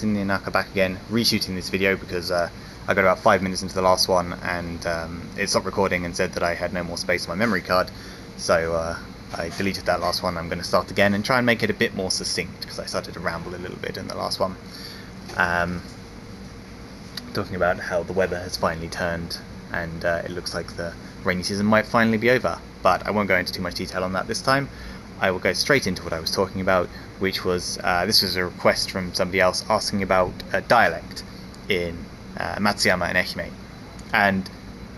Intheinaka back again, reshooting this video because I got about 5 minutes into the last one and it stopped recording and said that I had no more space on my memory card, so I deleted that last one. I'm going to start again and try and make it a bit more succinct because I started to ramble a little bit in the last one. Talking about how the weather has finally turned and it looks like the rainy season might finally be over, but I won't go into too much detail on that this time. I will go straight into what I was talking about, which was, this was a request from somebody else asking about dialect in Matsuyama and Ehime. And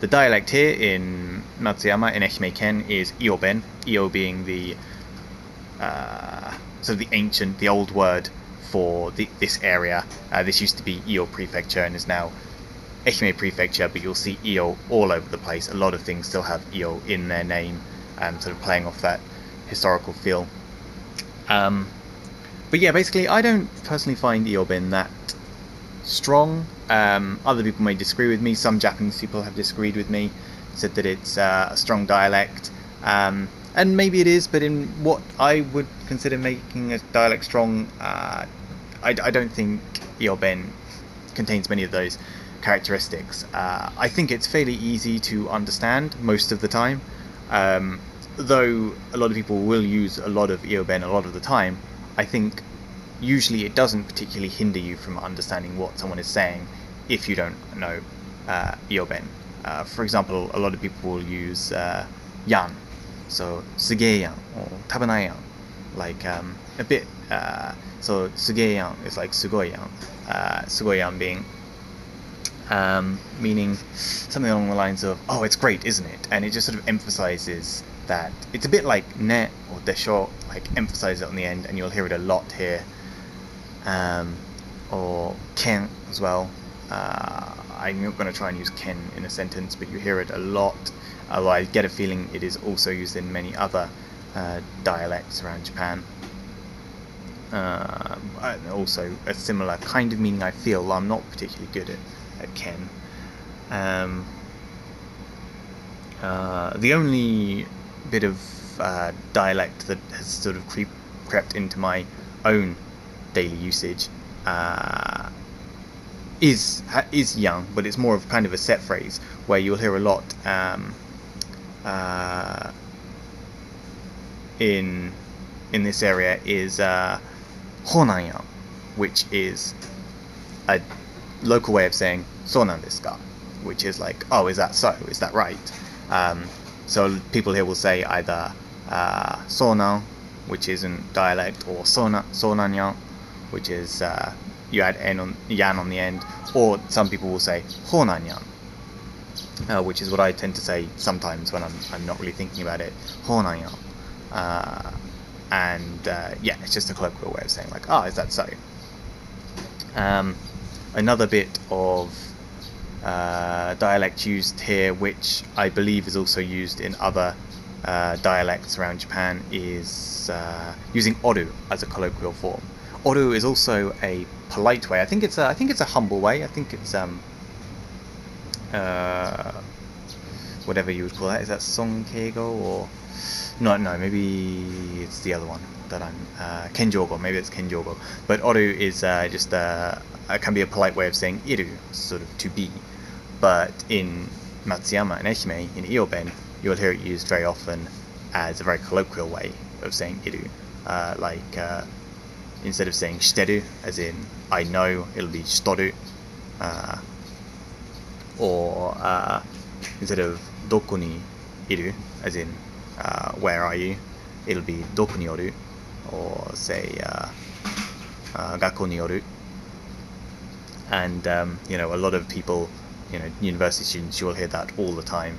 the dialect here in Matsuyama in Ehime Ken is Iyo-ben, Iyo being the sort of the old word for this area. This used to be Iyo Prefecture and is now Ehime Prefecture, but you'll see Iyo all over the place. A lot of things still have Iyo in their name, sort of playing off that historical feel. But yeah, basically I don't personally find Iyo-ben that strong. Other people may disagree with me. Some Japanese people have disagreed with me, said that it's a strong dialect, and maybe it is, but in what I would consider making a dialect strong, I don't think Iyo-ben contains many of those characteristics. I think it's fairly easy to understand most of the time, though a lot of people will use a lot of Iyo-ben a lot of the time. I think usually it doesn't particularly hinder you from understanding what someone is saying if you don't know Iyo-ben. For example, a lot of people will use yan, so sugei yan or tabanai yan, like a bit. So sugei yan is like sugoi yan, sugoi yan being meaning something along the lines of, oh, it's great, isn't it? And it just sort of emphasizes that it's a bit like ne or desho, like emphasize it on the end, and you'll hear it a lot here. Or ken as well. I'm not going to try and use ken in a sentence, but you hear it a lot, although I get a feeling it is also used in many other dialects around Japan. Also a similar kind of meaning, I feel. I'm not particularly good at ken. The only bit of dialect that has sort of crept into my own daily usage is yang, but it's more of kind of a set phrase where you'll hear a lot in this area is honanya, which is a local way of saying so nan desu ka, which is like, oh, is that so? Is that right? So people here will say either so nan, which is in dialect, or so nan yan, which is you add yan on the end, or some people will say ho nan yan, which is what I tend to say sometimes when I'm not really thinking about it, ho nan yan. And yeah, it's just a colloquial way of saying like, is that so? Another bit of dialect used here, which I believe is also used in other dialects around Japan, is using oru as a colloquial form. Oru is also a polite way. I think it's a humble way. I think it's whatever you would call that. Is that sonkeigo or no? Maybe it's the other one that I'm kenjogo. Maybe it's kenjogo. But oru is just can be a polite way of saying iru, sort of to be. But in Matsuyama and Ehime, in Iyo-ben, you'll hear it used very often as a very colloquial way of saying iru. Like instead of saying shiteru, as in I know, it'll be shitoru. Or instead of doko ni iru, as in where are you, it'll be doko ni oru. Or say gakko ni oru. And you know, a lot of people, you know, university students, you will hear that all the time,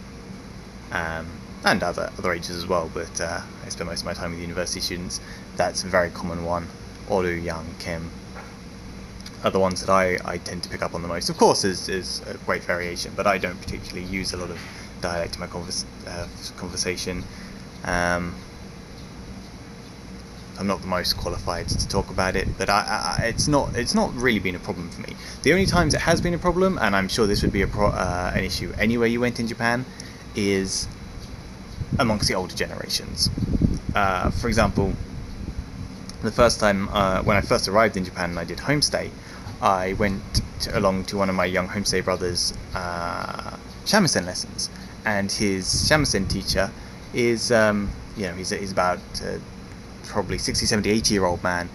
and other ages as well, but I spend most of my time with university students. That's a very common one. Oru, yang, ken are the ones that I tend to pick up on the most. Of course, there's a great variation, but I don't particularly use a lot of dialect in my conversation. I'm not the most qualified to talk about it, but it's not really been a problem for me. The only times it has been a problem, and I'm sure this would be an issue anywhere you went in Japan, is amongst the older generations. For example, the first time when I first arrived in Japan and I did homestay, I went along to one of my young homestay brothers' shamisen lessons, and his shamisen teacher is, he's about probably 60, 70, 80-year-old man,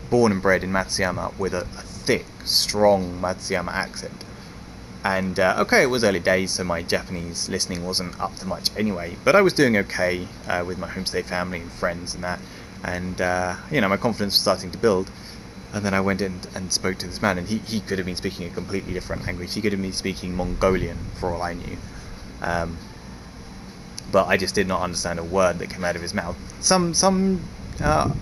born and bred in Matsuyama with a thick, strong Matsuyama accent. And okay, it was early days, so my Japanese listening wasn't up to much anyway, but I was doing okay with my homestay family and friends and that, and my confidence was starting to build. And then I went in and spoke to this man, and he could have been speaking a completely different language. He could have been speaking Mongolian for all I knew, but I just did not understand a word that came out of his mouth. Some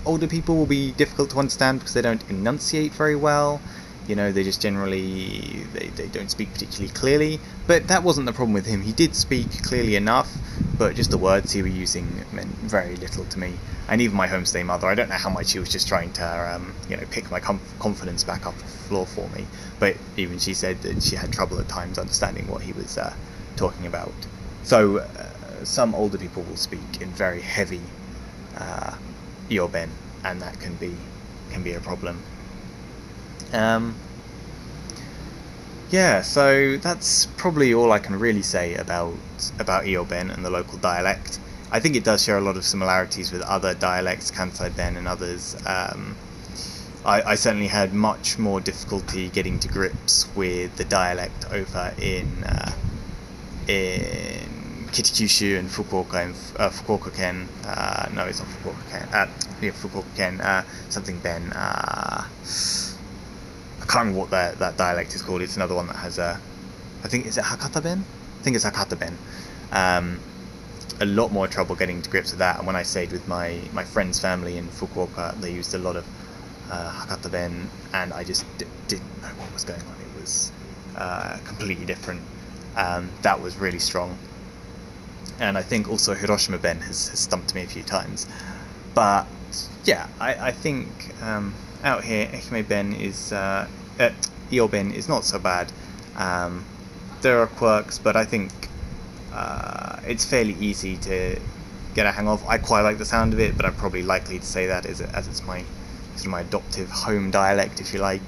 older people will be difficult to understand because they don't enunciate very well. They just generally, they don't speak particularly clearly, but that wasn't the problem with him. He did speak clearly enough, but just the words he was using meant very little to me. And even my homestay mother, I don't know how much she was just trying to, pick my confidence back up the floor for me, but even she said that she had trouble at times understanding what he was talking about. So some older people will speak in very heavy Iyo-ben, and that can be a problem. So that's probably all I can really say about Iyo-ben and the local dialect. I think it does share a lot of similarities with other dialects, Kansai-ben and others. I certainly had much more difficulty getting to grips with the dialect over in Kitakyushu and Fukuoka Ken. No, it's not Fukuoka Ken. Fukuoka Ken. Something Ben. I can't remember what that dialect is called. It's another one that has I think, is it Hakata-ben? I think it's Hakata-ben. A lot more trouble getting to grips with that. And when I stayed with my friend's family in Fukuoka, they used a lot of Hakata-ben, and I just didn't know what was going on. It was completely different. That was really strong. And I think also Hiroshima-ben has stumped me a few times. But yeah, I think out here Ehime-ben is Iyo-ben is not so bad. There are quirks, but I think it's fairly easy to get a hang of. I quite like the sound of it, but I'm probably likely to say that as it's my sort of my adoptive home dialect, if you like.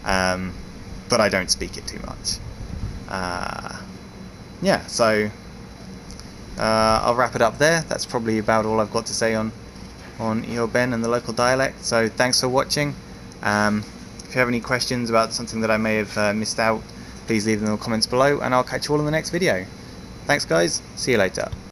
But I don't speak it too much. So I'll wrap it up there. That's probably about all I've got to say on Iyo-ben and the local dialect. So thanks for watching. If you have any questions about something that I may have missed out, please leave them in the comments below, and I'll catch you all in the next video. Thanks guys, see you later.